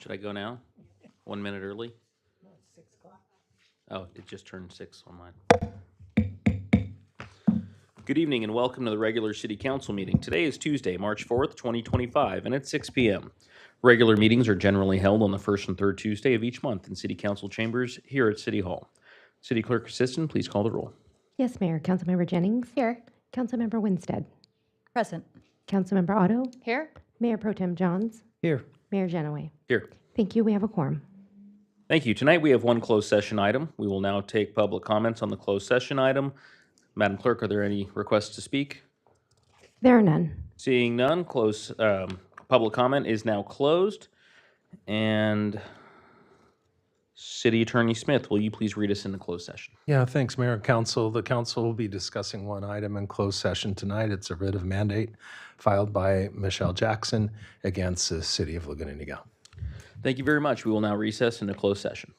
Should I go now? 1 minute early? Oh, it just turned 6 on mine. Good evening and welcome to the regular city council meeting. Today is Tuesday, March 4th, 2025, and it's 6 p.m. Regular meetings are generally held on the first and third Tuesday of each month in city council chambers here at City Hall. City Clerk Assistant, please call the roll. Yes, Mayor. Councilmember Jennings. Here. Councilmember Winstead. Present. Councilmember Otto. Here. Mayor Pro Tem Johns. Here. Mayor Genoway. Here. Thank you. We have a quorum. Thank you. Tonight we have one closed session item. We will now take public comments on the closed session item. Madam Clerk, are there any requests to speak? There are none. Seeing none, public comment is now closed. And City Attorney Smith, will you please read us into closed session? Yeah, thanks, Mayor and Council. The council will be discussing one item in closed session tonight. It's a writ of mandate filed by Michelle Jackson against the City of Laguna Niguel. Thank you very much. We will now recess into closed session.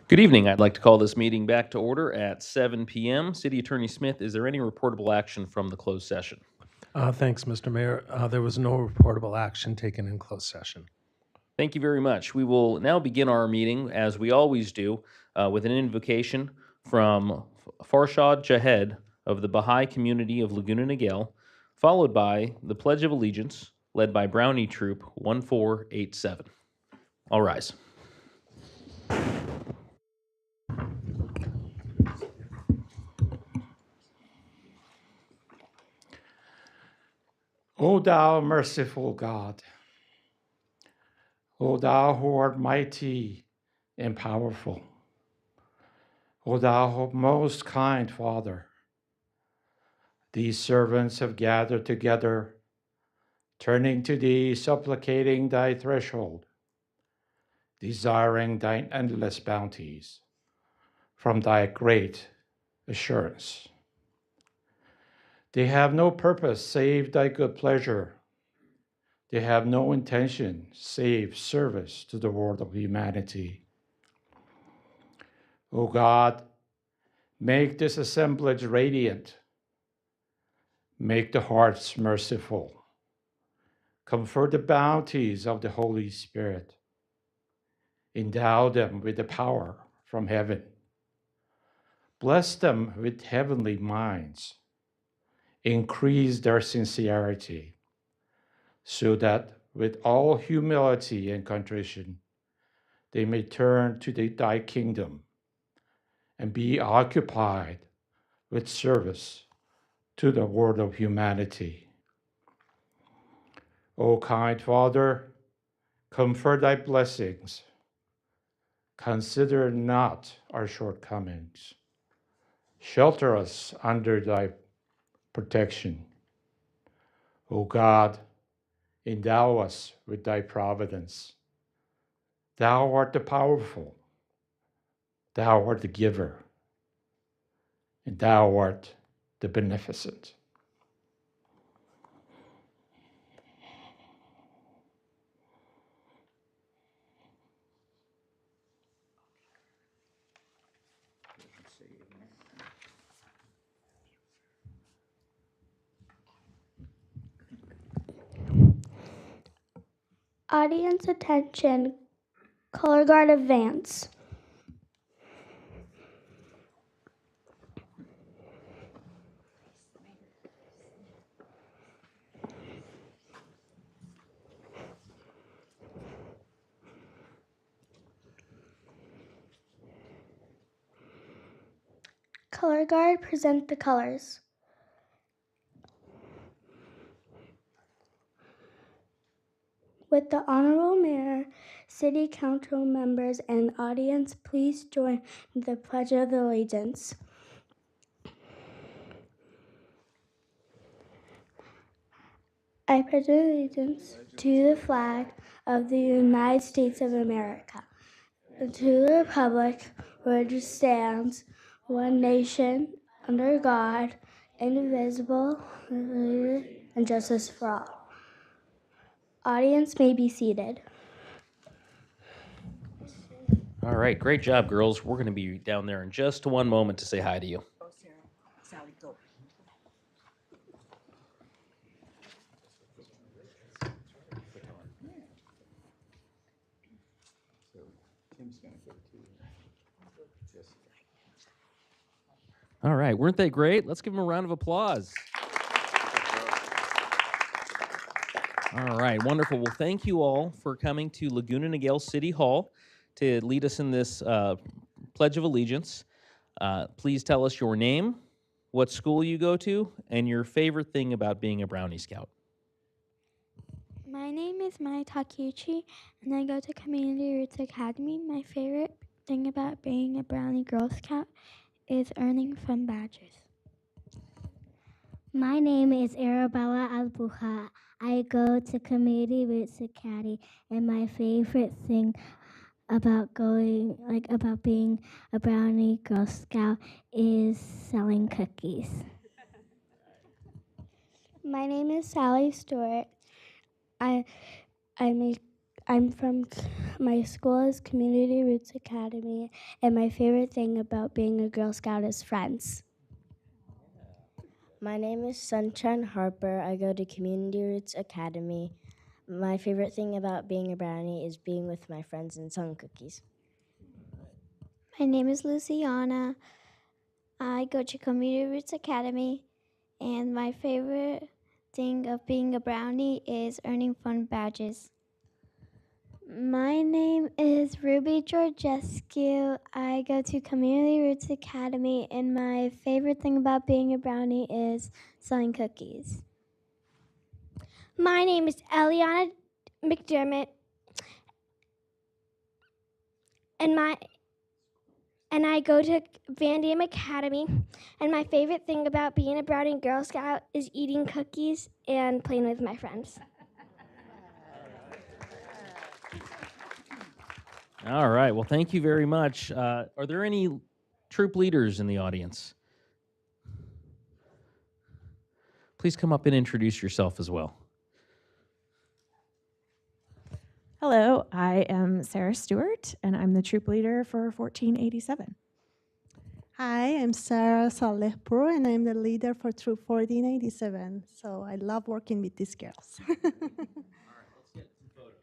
Good evening. I'd like to call this meeting back to order at 7 p.m. City Attorney Smith, is there any reportable action from the closed session? Thanks, Mr. Mayor. There was no reportable action taken in closed session. Thank you very much. We will now begin our meeting, as we always do, with an invocation from Farshad Jahed of the Baha'i community of Laguna Niguel, followed by the Pledge of Allegiance, led by Brownie Troop 1487. All rise. O thou merciful God, O thou who art mighty and powerful, O thou most kind Father, these servants have gathered together, turning to thee, supplicating thy threshold, desiring thine endless bounties from thy great assurance. They have no purpose save thy good pleasure. They have no intention save service to the world of humanity. O God, make this assemblage radiant. Make the hearts merciful. Confer the bounties of the Holy Spirit. Endow them with the power from heaven. Bless them with heavenly minds. Increase their sincerity, so that with all humility and contrition, they may turn to thy kingdom and be occupied with service to the world of humanity. O kind Father, confer thy blessings. Consider not our shortcomings. Shelter us under thy protection. O God, endow us with thy providence. Thou art the powerful. Thou art the giver. And thou art the beneficent. Audience attention, color guard advance. Color guard, present the colors. With the Honorable Mayor, City Council members, and audience, please join the Pledge of Allegiance. I pledge allegiance to the flag of the United States of America, and to the republic which stands one nation, under God, indivisible, and justice for all. Audience may be seated. All right, great job, girls. We're going to be down there in just one moment to say hi to you. Sally, go. All right, weren't they great? Let's give them a round of applause. All right, wonderful. Well, thank you all for coming to Laguna Niguel City Hall to lead us in this Pledge of Allegiance. Please tell us your name, what school you go to, and your favorite thing about being a Brownie Scout. My name is Mai Takeuchi, and I go to Community Roots Academy. My favorite thing about being a Brownie Girl Scout is earning fun badges. My name is Arabella Albuja. I go to Community Roots Academy, and my favorite thing about being a Brownie Girl Scout is selling cookies. My name is Sally Stewart. I my school is Community Roots Academy, and my favorite thing about being a Girl Scout is friends. My name is Sunshine Harper. I go to Community Roots Academy. My favorite thing about being a brownie is being with my friends and selling cookies. My name is Luciana. I go to Community Roots Academy, and my favorite thing of being a brownie is earning fun badges. My name is Ruby Georgescu. I go to Community Roots Academy, and my favorite thing about being a brownie is selling cookies. My name is Eliana McDermott, and I go to Van Dam Academy, and my favorite thing about being a Brownie Girl Scout is eating cookies and playing with my friends. All right. Well, thank you very much. Are there any troop leaders in the audience? Please come up and introduce yourself as well. Hello, I am Sarah Stewart, and I'm the troop leader for 1487. Hi, I'm Sarah Salehpur, and I'm the leader for Troop 1487. So I love working with these girls. All right, let's get some photos.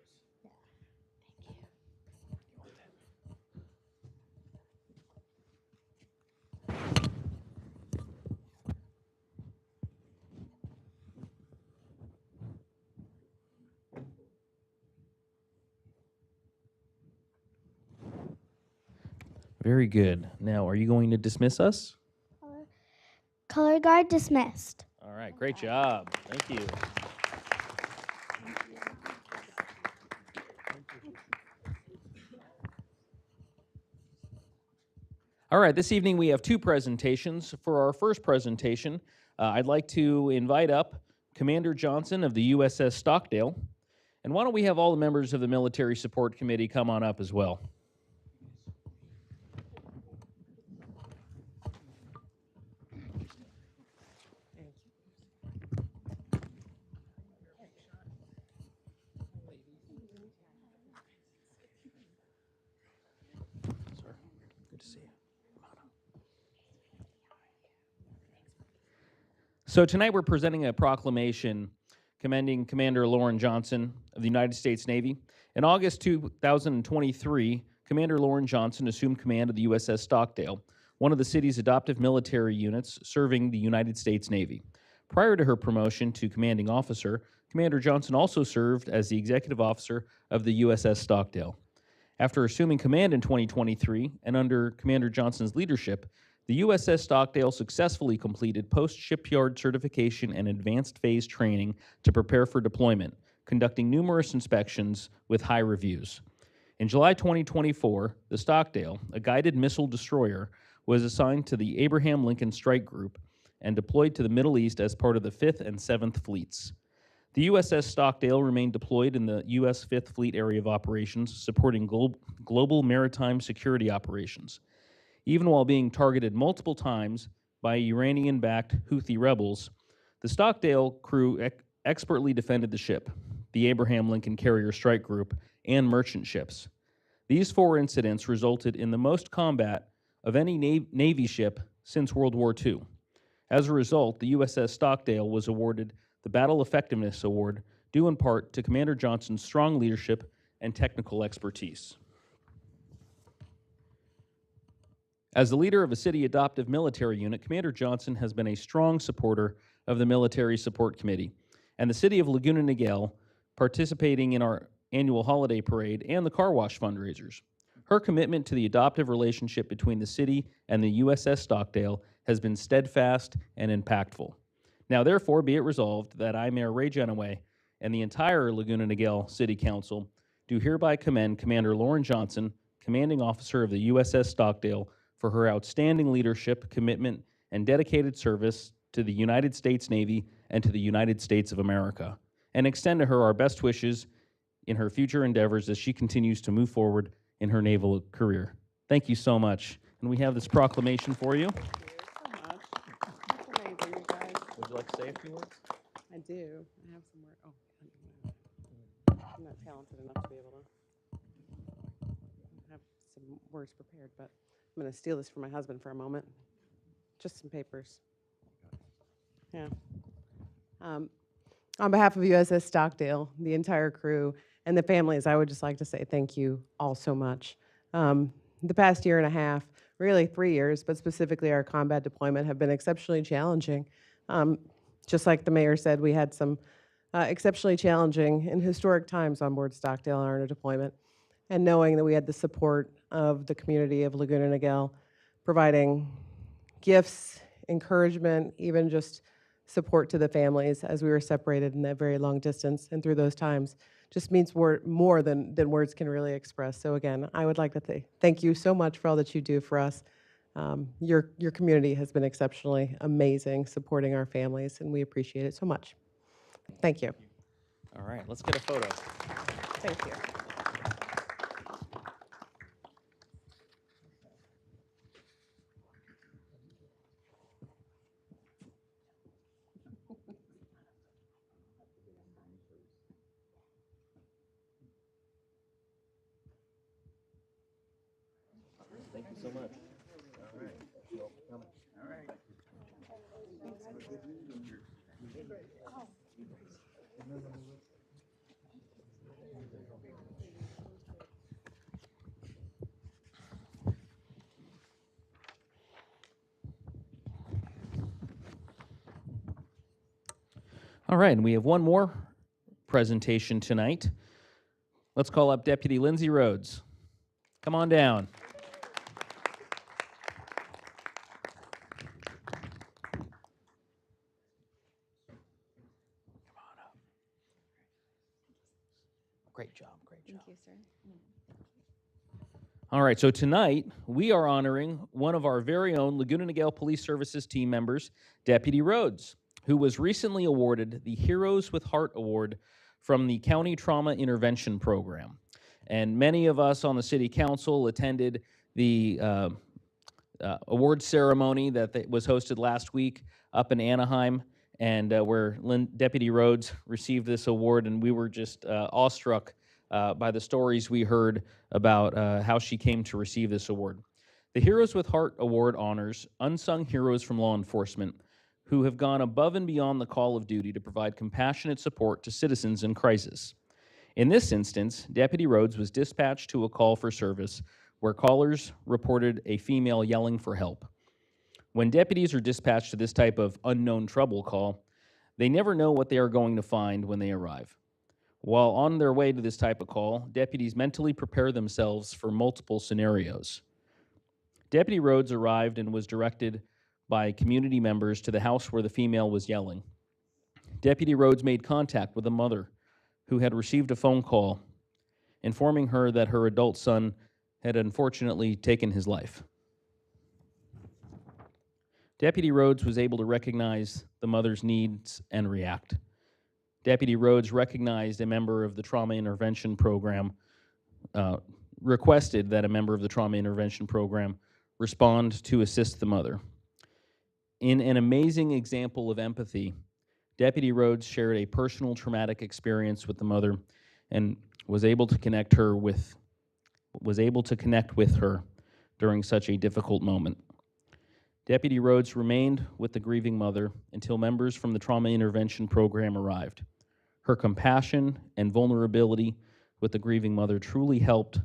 Very good. Now, are you going to dismiss us? Color guard dismissed. All right, great job. Thank you. All right, this evening we have two presentations. For our first presentation, I'd like to invite up Commander Johnson of the USS Stockdale. And why don't we have all the members of the Military Support Committee come on up as well? So tonight we're presenting a proclamation commending Commander Lauren Johnson of the United States Navy. In August 2023, Commander Lauren Johnson assumed command of the USS Stockdale, one of the city's adoptive military units serving the United States Navy. Prior to her promotion to commanding officer, Commander Johnson also served as the executive officer of the USS Stockdale. After assuming command in 2023 and under Commander Johnson's leadership, the USS Stockdale successfully completed post-shipyard certification and advanced phase training to prepare for deployment, conducting numerous inspections with high reviews. In July 2024, the Stockdale, a guided missile destroyer, was assigned to the Abraham Lincoln Strike Group and deployed to the Middle East as part of the 5th and 7th Fleets. The USS Stockdale remained deployed in the U.S. 5th Fleet area of operations, supporting global maritime security operations. Even while being targeted multiple times by Iranian-backed Houthi rebels, the Stockdale crew expertly defended the ship, the Abraham Lincoln Carrier Strike Group, and merchant ships. These 4 incidents resulted in the most combat of any Navy ship since World War II. As a result, the USS Stockdale was awarded the Battle Effectiveness Award, due in part to Commander Johnson's strong leadership and technical expertise. As the leader of a city adoptive military unit, Commander Johnson has been a strong supporter of the Military Support Committee and the City of Laguna Niguel, participating in our annual holiday parade and the car wash fundraisers. Her commitment to the adoptive relationship between the city and the USS Stockdale has been steadfast and impactful. Now, therefore, be it resolved that I, Mayor Ray Genoway, and the entire Laguna Niguel City Council do hereby commend Commander Lauren Johnson, Commanding Officer of the USS Stockdale, for her outstanding leadership, commitment, and dedicated service to the United States Navy and to the United States of America, and extend to her our best wishes in her future endeavors as she continues to move forward in her naval career. Thank you so much. And we have this proclamation for you. Thank you so much. That's amazing, you guys. Would you like to say a few words? I do. I have some more. Oh, I'm not talented enough to be able to have some words prepared, but I'm going to steal this from my husband for a moment. Just some papers. Yeah. On behalf of USS Stockdale, the entire crew, and the families, I would just like to say thank you all so much. The past year and a half, really 3 years, but specifically our combat deployment, have been exceptionally challenging. Just like the mayor said, we had some exceptionally challenging and historic times on board Stockdale on our deployment. And knowing that we had the support of the community of Laguna Niguel, providing gifts, encouragement, even just support to the families as we were separated in that very long distance and through those times, just means more than words can really express. So again, I would like to thank you so much for all that you do for us. Your community has been exceptionally amazing supporting our families, and we appreciate it so much. Thank you. All right, let's get a photo. Thank you. Thank you so much. All right, and we have one more presentation tonight. Let's call up Deputy Lindsay Rhodes. Come on down. Great job, great job. Thank you, sir. All right, so tonight we are honoring one of our very own Laguna Niguel Police Services team members, Deputy Rhodes, who was recently awarded the Heroes with Heart Award from the County Trauma Intervention Program. And many of us on the City Council attended the award ceremony that was hosted last week up in Anaheim, and where Deputy Rhodes received this award, and we were just awestruck by the stories we heard about how she came to receive this award. The Heroes with Heart Award honors unsung heroes from law enforcement who have gone above and beyond the call of duty to provide compassionate support to citizens in crisis. In this instance, Deputy Rhodes was dispatched to a call for service where callers reported a female yelling for help. When deputies are dispatched to this type of unknown trouble call, they never know what they are going to find when they arrive. While on their way to this type of call, deputies mentally prepare themselves for multiple scenarios. Deputy Rhodes arrived and was directed by community members to the house where the female was yelling. Deputy Rhodes made contact with a mother who had received a phone call informing her that her adult son had unfortunately taken his life. Deputy Rhodes was able to recognize the mother's needs and react. Deputy Rhodes recognized a member of the Trauma Intervention Program, requested that a member of the Trauma Intervention Program respond to assist the mother. In an amazing example of empathy, Deputy Rhodes shared a personal traumatic experience with the mother and was able to connect with her during such a difficult moment. Deputy Rhodes remained with the grieving mother until members from the Trauma Intervention Program arrived. Her compassion and vulnerability with the grieving mother truly helped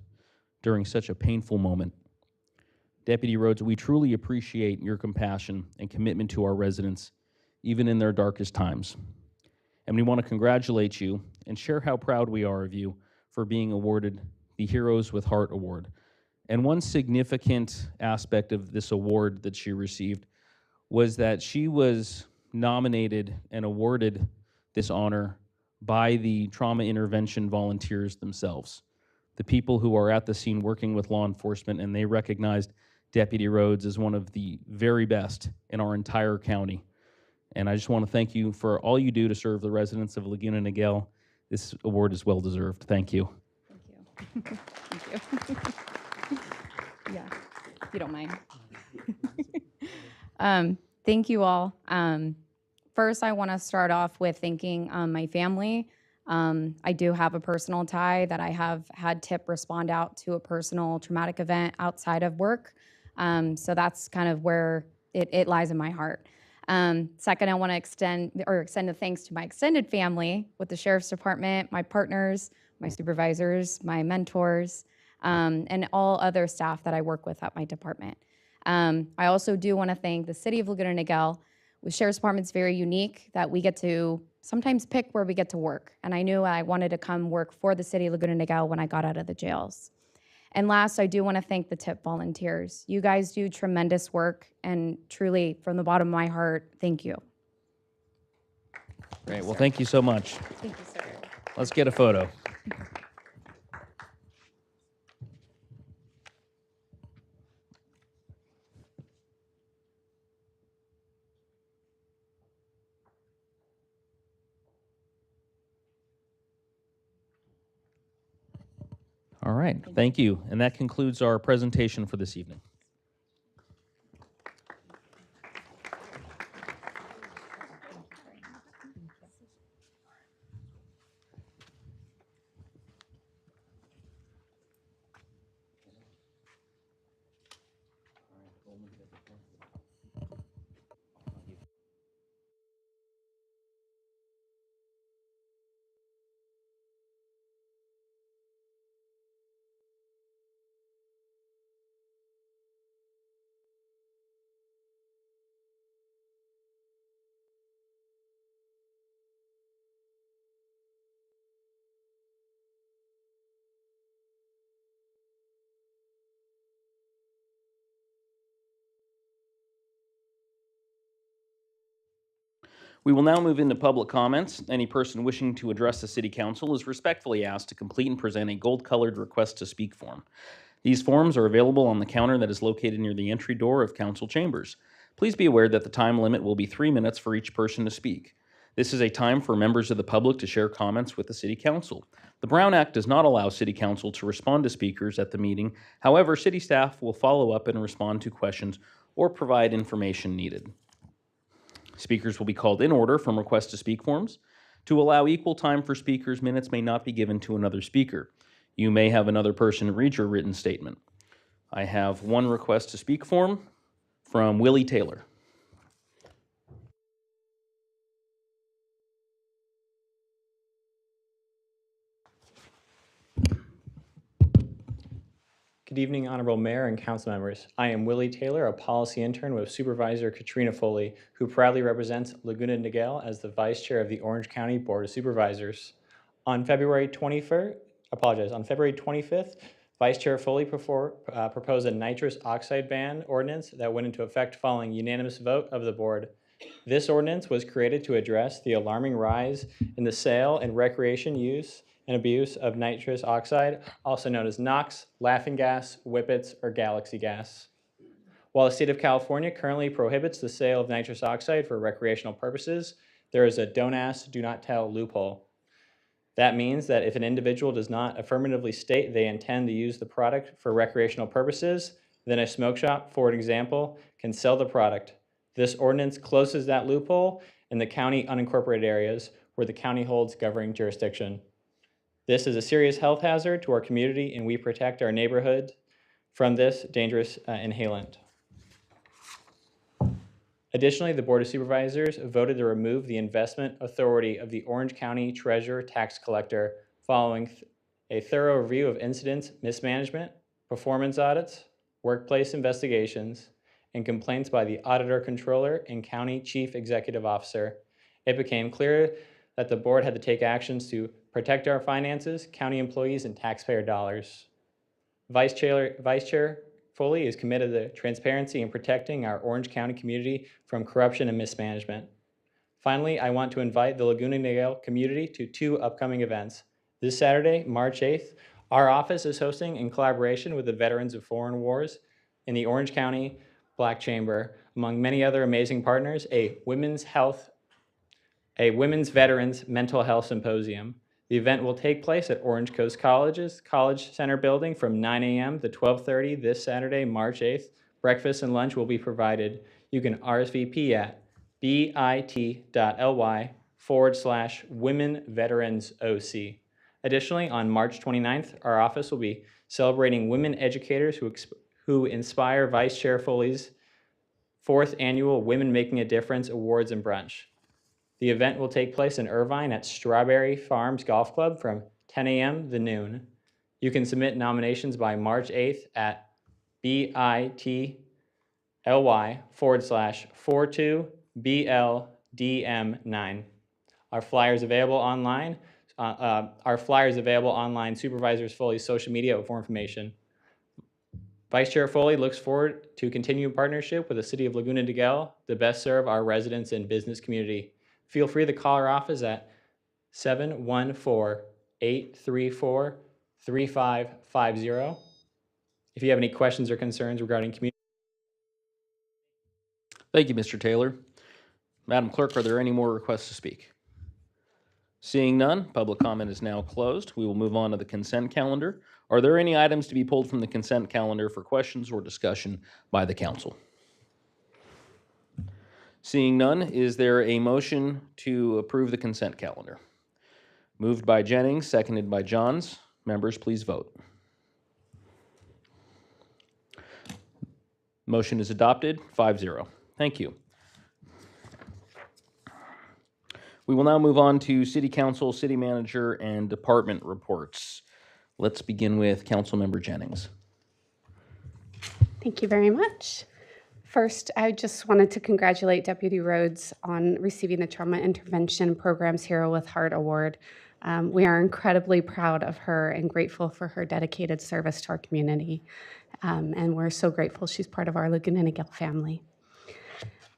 during such a painful moment. Deputy Rhodes, we truly appreciate your compassion and commitment to our residents, even in their darkest times. And we want to congratulate you and share how proud we are of you for being awarded the Heroes with Heart Award. And one significant aspect of this award that she received was that she was nominated and awarded this honor by the trauma intervention volunteers themselves, the people who are at the scene working with law enforcement, and they recognized Deputy Rhodes as one of the very best in our entire county. And I just want to thank you for all you do to serve the residents of Laguna Niguel. This award is well deserved. Thank you. Thank you. Thank you. Yeah, if you don't mind. Thank you all. First, I want to start off with thanking my family. I do have a personal tie that I have had TIP respond out to a personal traumatic event outside of work. So that's kind of where it lies in my heart. Second, I want to extend the thanks to my extended family with the Sheriff's Department, my partners, my supervisors, my mentors, and all other staff that I work with at my department. I also do want to thank the City of Laguna Niguel. With Sheriff's Department, it's very unique that we get to sometimes pick where we get to work. And I knew I wanted to come work for the City of Laguna Niguel when I got out of the jails. And last, I do want to thank the TIP volunteers. You guys do tremendous work, and truly, from the bottom of my heart, thank you. Great. Well, thank you so much. Thank you, sir. Let's get a photo. All right. Thank you. And that concludes our presentation for this evening. We will now move into public comments. Any person wishing to address the City Council is respectfully asked to complete and present a gold-colored request to speak form. These forms are available on the counter that is located near the entry door of Council chambers. Please be aware that the time limit will be 3 minutes for each person to speak. This is a time for members of the public to share comments with the City Council. The Brown Act does not allow City Council to respond to speakers at the meeting. However, City staff will follow up and respond to questions or provide information needed. Speakers will be called in order from request to speak forms. To allow equal time for speakers, minutes may not be given to another speaker. You may have another person read your written statement. I have one request to speak form from Willie Taylor. Good evening, Honorable Mayor and Council members. I am Willie Taylor, a policy intern with Supervisor Katrina Foley, who proudly represents Laguna Niguel as the Vice Chair of the Orange County Board of Supervisors. On February 25th, Vice Chair Foley proposed a nitrous oxide ban ordinance that went into effect following unanimous vote of the board. This ordinance was created to address the alarming rise in the sale and recreation use and abuse of nitrous oxide, also known as NOx, laughing gas, whippets, or galaxy gas. While the state of California currently prohibits the sale of nitrous oxide for recreational purposes, there is a don't ask, do not tell loophole. That means that if an individual does not affirmatively state they intend to use the product for recreational purposes, then a smoke shop, for example, can sell the product. This ordinance closes that loophole in the county unincorporated areas where the county holds governing jurisdiction. This is a serious health hazard to our community, and we protect our neighborhood from this dangerous inhalant. Additionally, the Board of Supervisors voted to remove the investment authority of the Orange County Treasurer Tax Collector following a thorough review of incidents, mismanagement, performance audits, workplace investigations, and complaints by the Auditor Controller and County Chief Executive Officer. It became clear that the board had to take actions to protect our finances, county employees, and taxpayer dollars. Vice Chair Foley is committed to transparency and protecting our Orange County community from corruption and mismanagement. Finally, I want to invite the Laguna Niguel community to 2 upcoming events. This Saturday, March 8th, our office is hosting, in collaboration with the Veterans of Foreign Wars in the Orange County Black Chamber, among many other amazing partners, a women's veterans mental health symposium. The event will take place at Orange Coast College's College Center building from 9 a.m. to 12:30 this Saturday, March 8th. Breakfast and lunch will be provided. You can RSVP at bit.ly Women Veterans OC. Additionally, on March 29th, our office will be celebrating women educators who inspire Vice Chair Foley's 4th annual Women Making a Difference Awards and Brunch. The event will take place in Irvine at Strawberry Farms Golf Club from 10 a.m. to noon. You can submit nominations by March 8th at bit.ly/42BLDM9. Our flyers available online. Supervisors Foley's social media for information. Vice Chair Foley looks forward to continued partnership with the City of Laguna Niguel to best serve our residents and business community. Feel free to call our office at 714-834-3550 if you have any questions or concerns regarding community. Thank you, Mr. Taylor. Madam Clerk, are there any more requests to speak? Seeing none, public comment is now closed. We will move on to the consent calendar. Are there any items to be pulled from the consent calendar for questions or discussion by the council? Seeing none, is there a motion to approve the consent calendar? Moved by Jennings, seconded by Johns. Members, please vote. Motion is adopted, 5-0. Thank you. We will now move on to City Council, City Manager, and Department reports. Let's begin with Councilmember Jennings. Thank you very much. First, I just wanted to congratulate Deputy Rhodes on receiving the Trauma Intervention Program's Hero with Heart Award. We are incredibly proud of her and grateful for her dedicated service to our community. And we're so grateful she's part of our Laguna Niguel family.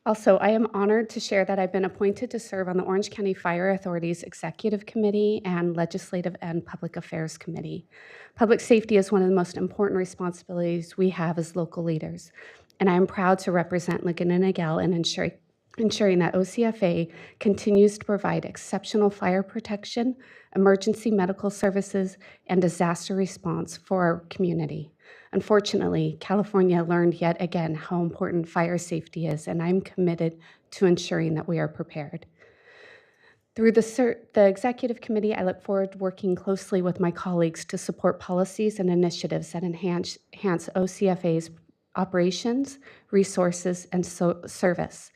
Also, I am honored to share that I've been appointed to serve on the Orange County Fire Authority's Executive Committee and Legislative and Public Affairs Committee. Public safety is one of the most important responsibilities we have as local leaders, and I am proud to represent Laguna Niguel in ensuring that OCFA continues to provide exceptional fire protection, emergency medical services, and disaster response for our community. Unfortunately, California learned yet again how important fire safety is, and I'm committed to ensuring that we are prepared. Through the Executive Committee, I look forward to working closely with my colleagues to support policies and initiatives that enhance OCFA's operations, resources, and service.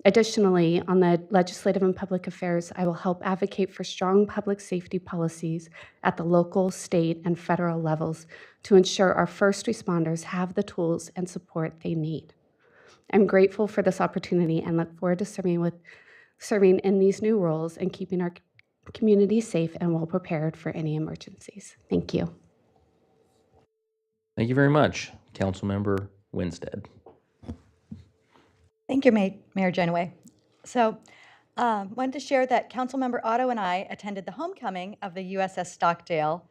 Additionally, on the Legislative and Public Affairs, I will help advocate for strong public safety policies at the local, state, and federal levels to ensure our first responders have the tools and support they need. I'm grateful for this opportunity and look forward to serving in these new roles and keeping our community safe and well prepared for any emergencies. Thank you. Thank you very much, Councilmember Winstead. Thank you, Mayor Genoway. So, wanted to share that Councilmember Otto and I attended the homecoming of the USS Stockdale.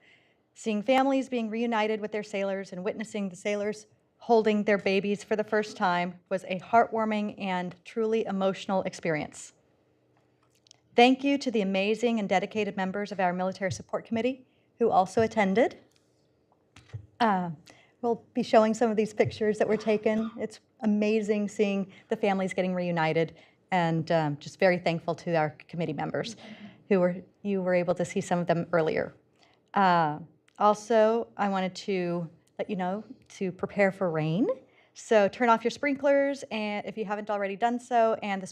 Seeing families being reunited with their sailors and witnessing the sailors holding their babies for the first time was a heartwarming and truly emotional experience. Thank you to the amazing and dedicated members of our Military Support Committee who also attended. We'll be showing some of these pictures that were taken. It's amazing seeing the families getting reunited, and just very thankful to our committee members you were able to see some of them earlier. Also, I wanted to let you know to prepare for rain. So turn off your sprinklers, and if you haven't already done so, and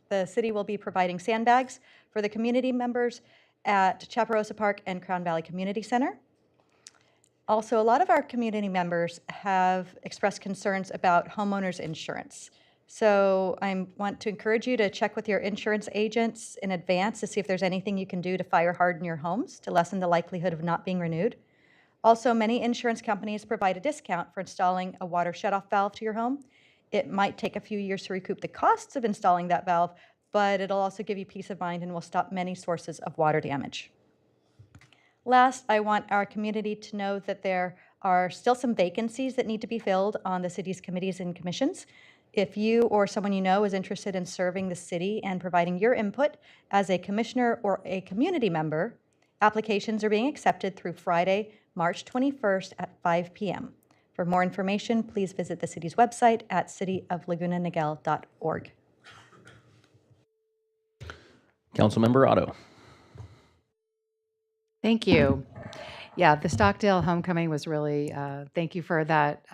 the city will be providing sandbags for the community members at Chaparosa Park and Crown Valley Community Center. Also, a lot of our community members have expressed concerns about homeowners insurance. So I want to encourage you to check with your insurance agents in advance to see if there's anything you can do to fire harden your homes to lessen the likelihood of not being renewed. Also, many insurance companies provide a discount for installing a water shutoff valve to your home. It might take a few years to recoup the costs of installing that valve, but it'll also give you peace of mind and will stop many sources of water damage. Last, I want our community to know that there are still some vacancies that need to be filled on the city's committees and commissions. If you or someone you know is interested in serving the city and providing your input as a commissioner or a community member, applications are being accepted through Friday, March 21st at 5 p.m. For more information, please visit the city's website at cityoflagunaniguel.org. Councilmember Otto. Thank you. Yeah, the Stockdale homecoming was really, thank you for that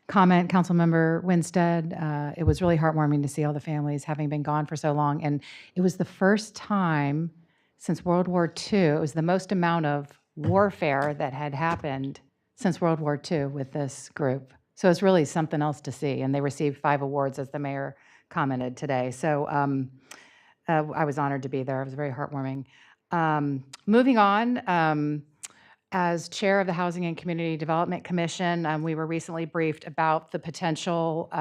comment, Councilmember Winstead. It was really heartwarming to see all the families having been gone for so long. And it was the first time since World War II, it was the most amount of warfare that had happened since World War II with this group. So it's really something else to see. And they received 5 awards, as the mayor commented today. So I was honored to be there. It was very heartwarming. Moving on, as chair of the Housing and Community Development Commission, we were recently briefed about the potential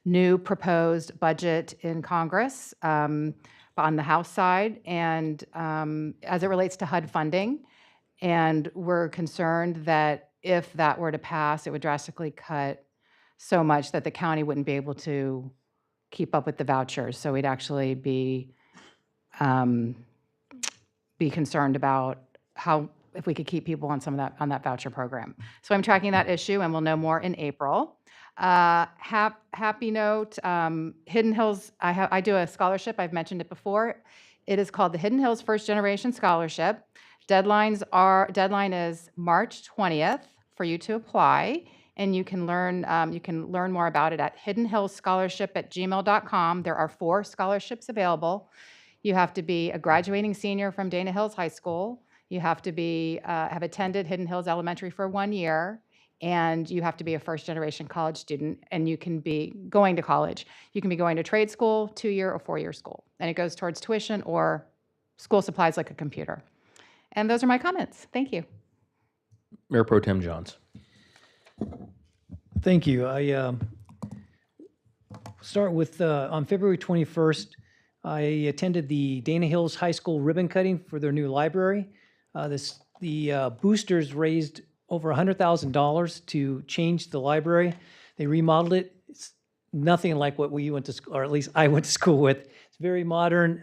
new proposed budget in Congress on the House side, and as it relates to HUD funding. And we're concerned that if that were to pass, it would drastically cut so much that the county wouldn't be able to keep up with the vouchers. So we'd actually be concerned about how, if we could keep people on some of that, on that voucher program. So I'm tracking that issue, and we'll know more in April. Happy note, Hidden Hills, I do a scholarship, I've mentioned it before. It is called the Hidden Hills First Generation Scholarship. Deadline is March 20th for you to apply, and you can learn more about it at hiddenhillsscholarship@gmail.com. There are 4 scholarships available. You have to be a graduating senior from Dana Hills High School. You have to be have attended Hidden Hills Elementary for 1 year, and you have to be a first-generation college student, and you can be going to college. You can be going to trade school, 2-year or 4-year school, and it goes towards tuition or school supplies like a computer. And those are my comments. Thank you. Mayor Pro Tem Johns. Thank you. I start with on February 21st, I attended the Dana Hills High School ribbon cutting for their new library. The boosters raised over $100,000 to change the library. They remodeled it. It's nothing like what we went to school, or at least I went to school with. It's very modern,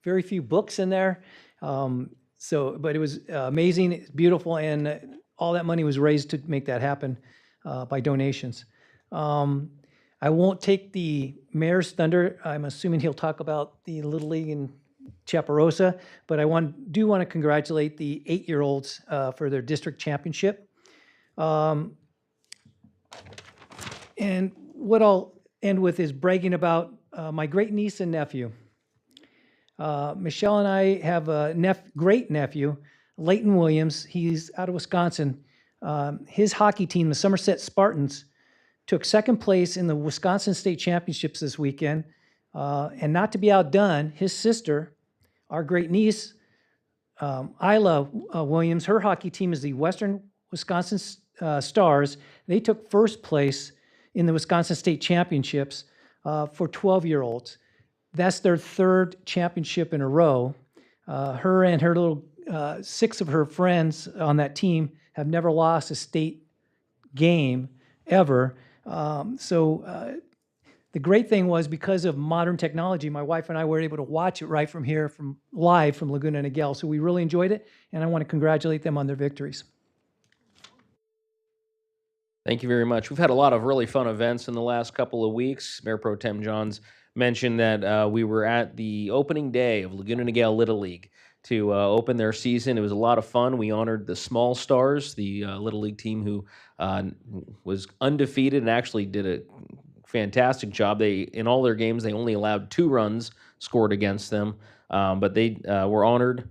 very few books in there. But it was amazing, it's beautiful, and all that money was raised to make that happen by donations. I won't take the mayor's thunder. I'm assuming he'll talk about the Little League in Chaparosa, but I do want to congratulate the 8-year-olds for their district championship. And what I'll end with is bragging about my great niece and nephew. Michelle and I have a great nephew, Leighton Williams. He's out of Wisconsin. His hockey team, the Somerset Spartans, took 2nd place in the Wisconsin State Championships this weekend. And not to be outdone, his sister, our great niece, Isla Williams, her hockey team is the Western Wisconsin Stars. They took 1st place in the Wisconsin State Championships for 12-year-olds. That's their 3rd championship in a row. Her and her little 6 of her friends on that team have never lost a state game ever. The great thing was, because of modern technology, my wife and I were able to watch it right from here, live from Laguna Niguel. So we really enjoyed it, and I want to congratulate them on their victories. Thank you very much. We've had a lot of really fun events in the last couple of weeks. Mayor Pro Tem Johns mentioned that we were at the opening day of Laguna Niguel Little League to open their season. It was a lot of fun. We honored the Small Stars, the Little League team who was undefeated and actually did a fantastic job. In all their games, they only allowed 2 runs scored against them, but they were honored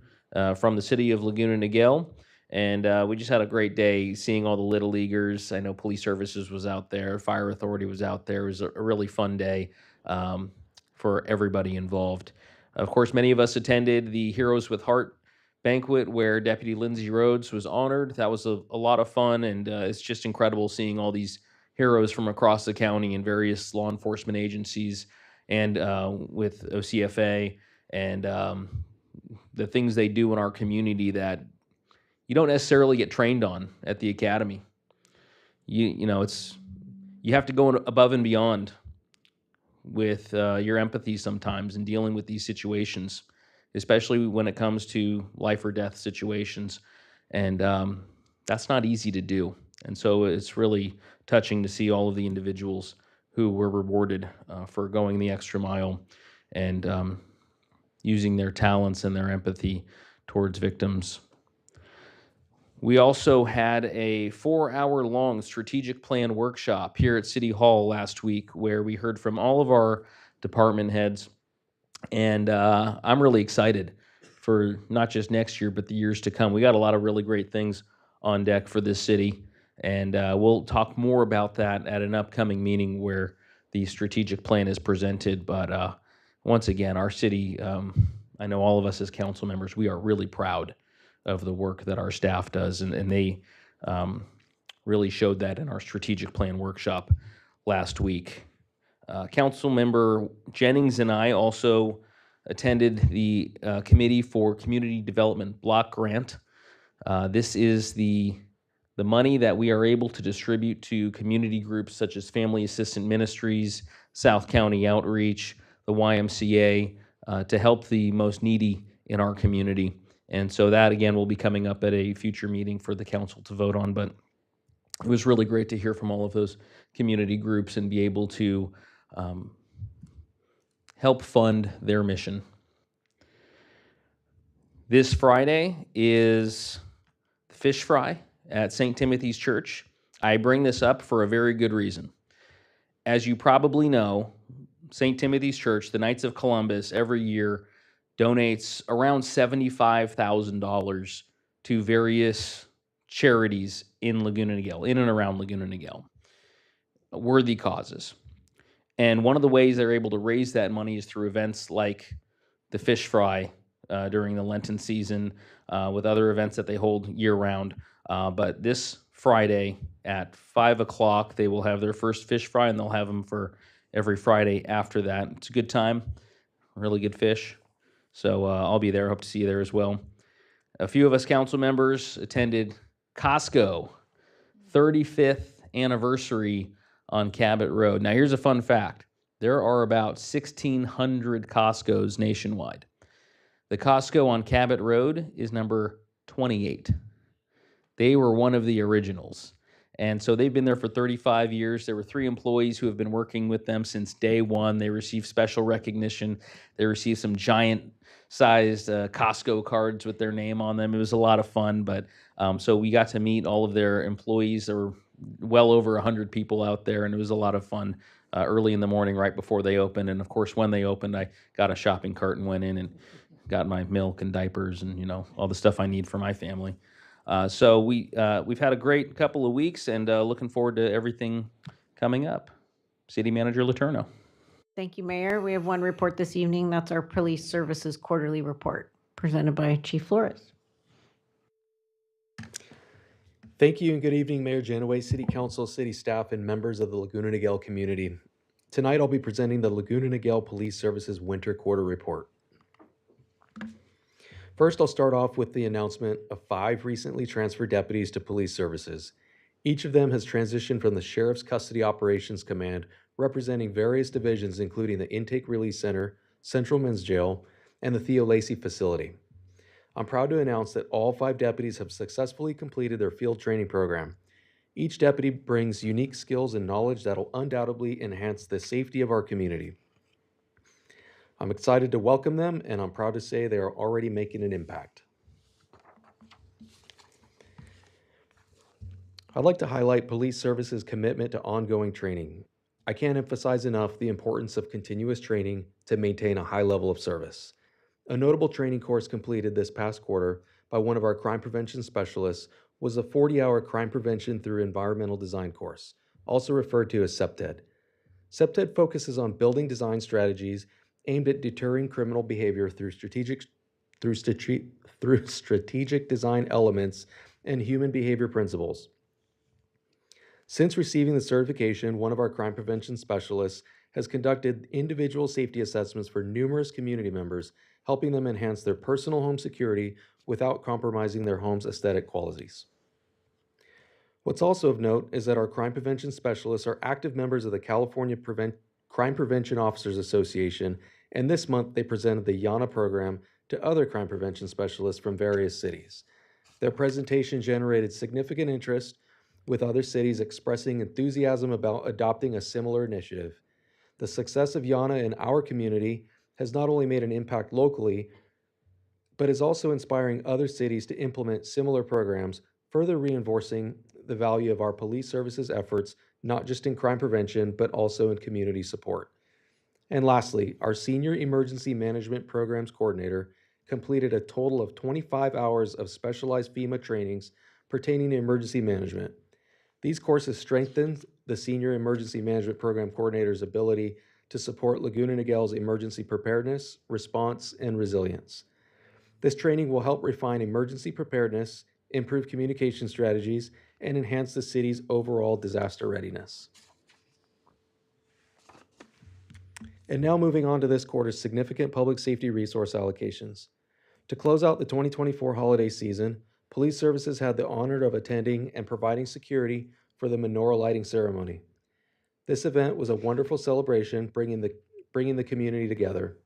from the city of Laguna Niguel. And we just had a great day seeing all the Little Leaguers. I know Police Services was out there, Fire Authority was out there. It was a really fun day for everybody involved. Of course, many of us attended the Heroes with Heart banquet where Deputy Lindsay Rhodes was honored. That was a lot of fun, and it's just incredible seeing all these heroes from across the county and various law enforcement agencies and with OCFA and the things they do in our community that you don't necessarily get trained on at the academy. You have to go above and beyond with your empathy sometimes in dealing with these situations, especially when it comes to life or death situations. And that's not easy to do. And so it's really touching to see all of the individuals who were rewarded for going the extra mile and using their talents and their empathy towards victims. We also had a 4-hour-long strategic plan workshop here at City Hall last week where we heard from all of our department heads. And I'm really excited for not just next year, but the years to come. We got a lot of really great things on deck for this city. And we'll talk more about that at an upcoming meeting where the strategic plan is presented. But once again, our city, I know all of us as council members, we are really proud of the work that our staff does. And they really showed that in our strategic plan workshop last week. Council member Jennings and I also attended the Committee for Community Development Block Grant. This is the money that we are able to distribute to community groups such as Family Assistant Ministries, South County Outreach, the YMCA, to help the most needy in our community. And so that, again, will be coming up at a future meeting for the council to vote on. But it was really great to hear from all of those community groups and be able to help fund their mission. This Friday is the fish fry at St. Timothy's Church. I bring this up for a very good reason. As you probably know, St. Timothy's Church, the Knights of Columbus, every year donates around $75,000 to various charities in Laguna Niguel, in and around Laguna Niguel, worthy causes. And one of the ways they're able to raise that money is through events like the fish fry during the Lenten season, with other events that they hold year-round. But this Friday at 5 o'clock, they will have their first fish fry, and they'll have them for every Friday after that. It's a good time, really good fish. So I'll be there. Hope to see you there as well. A few of us council members attended Costco 35th anniversary on Cabot Road. Now, here's a fun fact. There are about 1,600 Costcos nationwide. The Costco on Cabot Road is number 28. They were one of the originals. And so they've been there for 35 years. There were 3 employees who have been working with them since day one. They received special recognition. They received some giant-sized Costco cards with their name on them. It was a lot of fun. But so we got to meet all of their employees. There were well over 100 people out there, and it was a lot of fun early in the morning right before they opened. And, of course, when they opened, I got a shopping cart and went in and got my milk and diapers and, you know, all the stuff I need for my family. So we've had a great couple of weeks, and looking forward to everything coming up. City Manager Letourneau. Thank you, Mayor. We have one report this evening. That's our Police Services Quarterly Report, presented by Chief Flores. Thank you and good evening, Mayor Janaway, City Council, City staff, and members of the Laguna Niguel community. Tonight, I'll be presenting the Laguna Niguel Police Services Winter Quarter Report. First, I'll start off with the announcement of 5 recently transferred deputies to police services. Each of them has transitioned from the Sheriff's Custody Operations Command, representing various divisions including the Intake Release Center, Central Men's Jail, and the Theo Lacey facility. I'm proud to announce that all 5 deputies have successfully completed their field training program. Each deputy brings unique skills and knowledge that will undoubtedly enhance the safety of our community. I'm excited to welcome them, and I'm proud to say they are already making an impact. I'd like to highlight police services' commitment to ongoing training. I can't emphasize enough the importance of continuous training to maintain a high level of service. A notable training course completed this past quarter by one of our crime prevention specialists was a 40-hour crime prevention through environmental design course, also referred to as CEPTED. CEPTED focuses on building design strategies aimed at deterring criminal behavior through strategic design elements and human behavior principles. Since receiving the certification, one of our crime prevention specialists has conducted individual safety assessments for numerous community members, helping them enhance their personal home security without compromising their home's aesthetic qualities. What's also of note is that our crime prevention specialists are active members of the California Crime Prevention Officers Association, and this month they presented the YANA program to other crime prevention specialists from various cities. Their presentation generated significant interest, with other cities expressing enthusiasm about adopting a similar initiative. The success of YANA in our community has not only made an impact locally, but is also inspiring other cities to implement similar programs, further reinforcing the value of our police services efforts, not just in crime prevention, but also in community support. And lastly, our Senior Emergency Management Programs Coordinator completed a total of 25 hours of specialized FEMA trainings pertaining to emergency management. These courses strengthened the Senior Emergency Management Program Coordinator's ability to support Laguna Niguel's emergency preparedness, response, and resilience. This training will help refine emergency preparedness, improve communication strategies, and enhance the city's overall disaster readiness. And now moving on to this quarter's significant public safety resource allocations. To close out the 2024 holiday season, Police Services had the honor of attending and providing security for the menorah lighting ceremony. This event was a wonderful celebration, bringing the community together.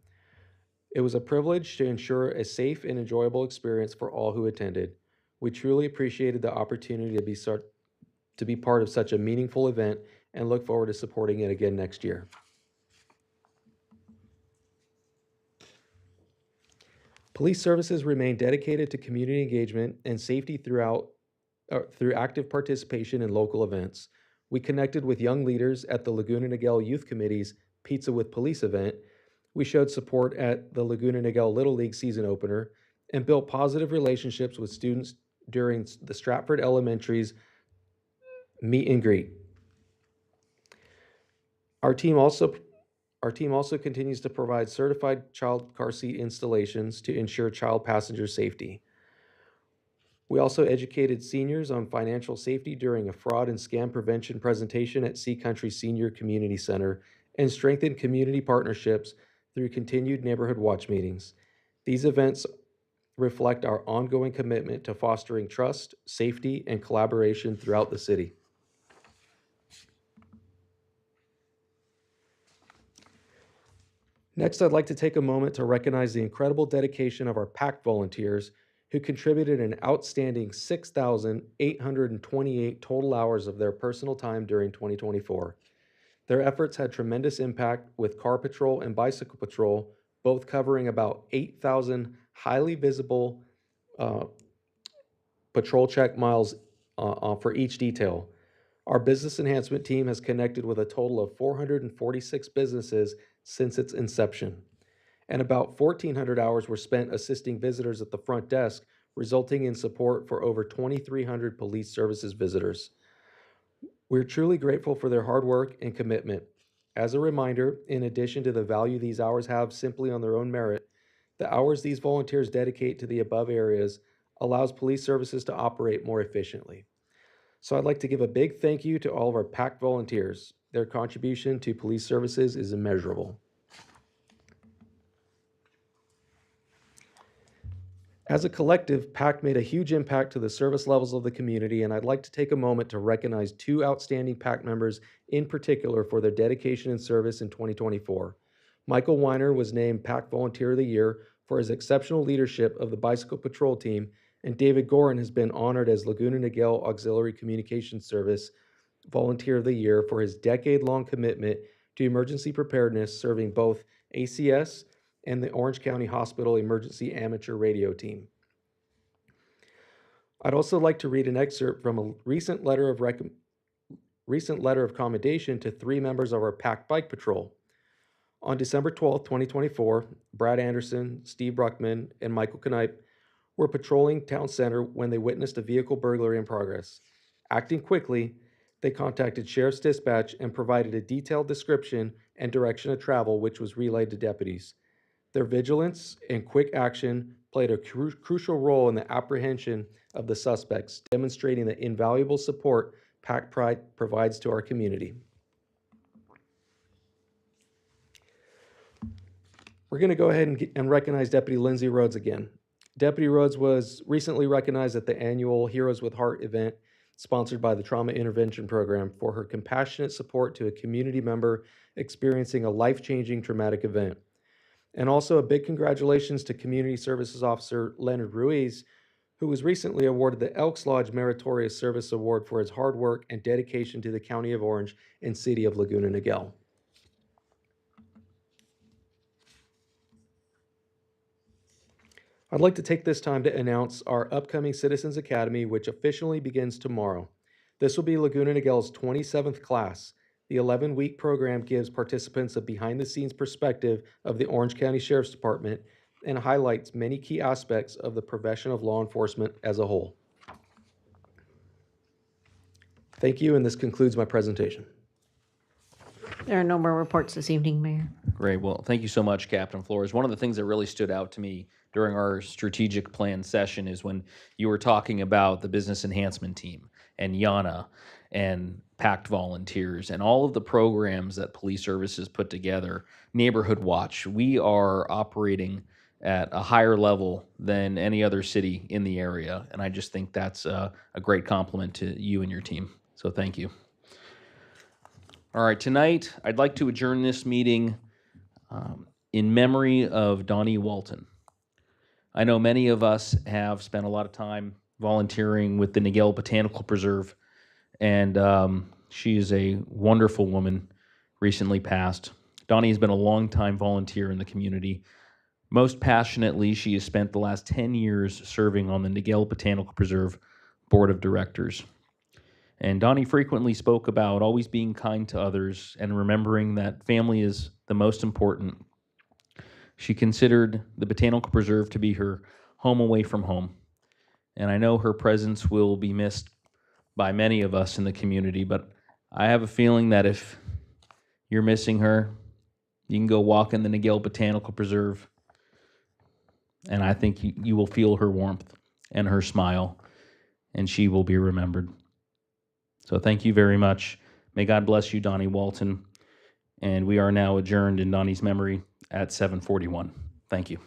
It was a privilege to ensure a safe and enjoyable experience for all who attended. We truly appreciated the opportunity to be part of such a meaningful event and look forward to supporting it again next year. Police Services remain dedicated to community engagement and safety through active participation in local events. We connected with young leaders at the Laguna Niguel Youth Committee's Pizza with Police event. We showed support at the Laguna Niguel Little League season opener and built positive relationships with students during the Stratford Elementary's meet and greet. Our team also continues to provide certified child car seat installations to ensure child passenger safety. We also educated seniors on financial safety during a fraud and scam prevention presentation at Sea Country Senior Community Center and strengthened community partnerships through continued neighborhood watch meetings. These events reflect our ongoing commitment to fostering trust, safety, and collaboration throughout the city. Next, I'd like to take a moment to recognize the incredible dedication of our PACT volunteers who contributed an outstanding 6,828 total hours of their personal time during 2024. Their efforts had tremendous impact with car patrol and bicycle patrol, both covering about 8,000 highly visible patrol check miles for each detail. Our business enhancement team has connected with a total of 446 businesses since its inception, and about 1,400 hours were spent assisting visitors at the front desk, resulting in support for over 2,300 police services visitors. We're truly grateful for their hard work and commitment. As a reminder, in addition to the value these hours have simply on their own merit, the hours these volunteers dedicate to the above areas allows police services to operate more efficiently. So I'd like to give a big thank you to all of our PACT volunteers. Their contribution to police services is immeasurable. As a collective, PACT made a huge impact to the service levels of the community, and I'd like to take a moment to recognize two outstanding PACT members in particular for their dedication and service in 2024. Michael Weiner was named PACT Volunteer of the Year for his exceptional leadership of the Bicycle Patrol Team, and David Gorin has been honored as Laguna Niguel Auxiliary Communications Service Volunteer of the Year for his decade-long commitment to emergency preparedness, serving both ACS and the Orange County Hospital Emergency Amateur Radio Team. I'd also like to read an excerpt from a recent letter of commendation to three members of our PACT Bike Patrol. On December 12, 2024, Brad Anderson, Steve Bruckman, and Michael Knipe were patrolling town center when they witnessed a vehicle burglary in progress. Acting quickly, they contacted Sheriff's Dispatch and provided a detailed description and direction of travel, which was relayed to deputies. Their vigilance and quick action played a crucial role in the apprehension of the suspects, demonstrating the invaluable support PACT Pride provides to our community. We're going to go ahead and recognize Deputy Lindsay Rhodes again. Deputy Rhodes was recently recognized at the annual Heroes with Heart event sponsored by the Trauma Intervention Program for her compassionate support to a community member experiencing a life-changing traumatic event. And also a big congratulations to Community Services Officer Leonard Ruiz, who was recently awarded the Elks Lodge Meritorious Service Award for his hard work and dedication to the County of Orange and City of Laguna Niguel. I'd like to take this time to announce our upcoming Citizens Academy, which officially begins tomorrow. This will be Laguna Niguel's 27th class. The 11-week program gives participants a behind-the-scenes perspective of the Orange County Sheriff's Department and highlights many key aspects of the profession of law enforcement as a whole. Thank you, and this concludes my presentation. There are no more reports this evening, Mayor. Great. Well, thank you so much, Captain Flores. One of the things that really stood out to me during our strategic plan session is when you were talking about the business enhancement team and Yana and PACT volunteers and all of the programs that police services put together. Neighborhood Watch, we are operating at a higher level than any other city in the area, and I just think that's a great compliment to you and your team. So thank you. All right, tonight I'd like to adjourn this meeting in memory of Donnie Walton. I know many of us have spent a lot of time volunteering with the Niguel Botanical Preserve, and she is a wonderful woman, recently passed. Donnie has been a longtime volunteer in the community. Most passionately, she has spent the last 10 years serving on the Niguel Botanical Preserve Board of Directors. And Donnie frequently spoke about always being kind to others and remembering that family is the most important. She considered the Botanical Preserve to be her home away from home. And I know her presence will be missed by many of us in the community, but I have a feeling that if you're missing her, you can go walk in the Niguel Botanical Preserve, and I think you will feel her warmth and her smile, and she will be remembered. So thank you very much. May God bless you, Donnie Walton. And we are now adjourned in Donnie's memory at 7:41. Thank you.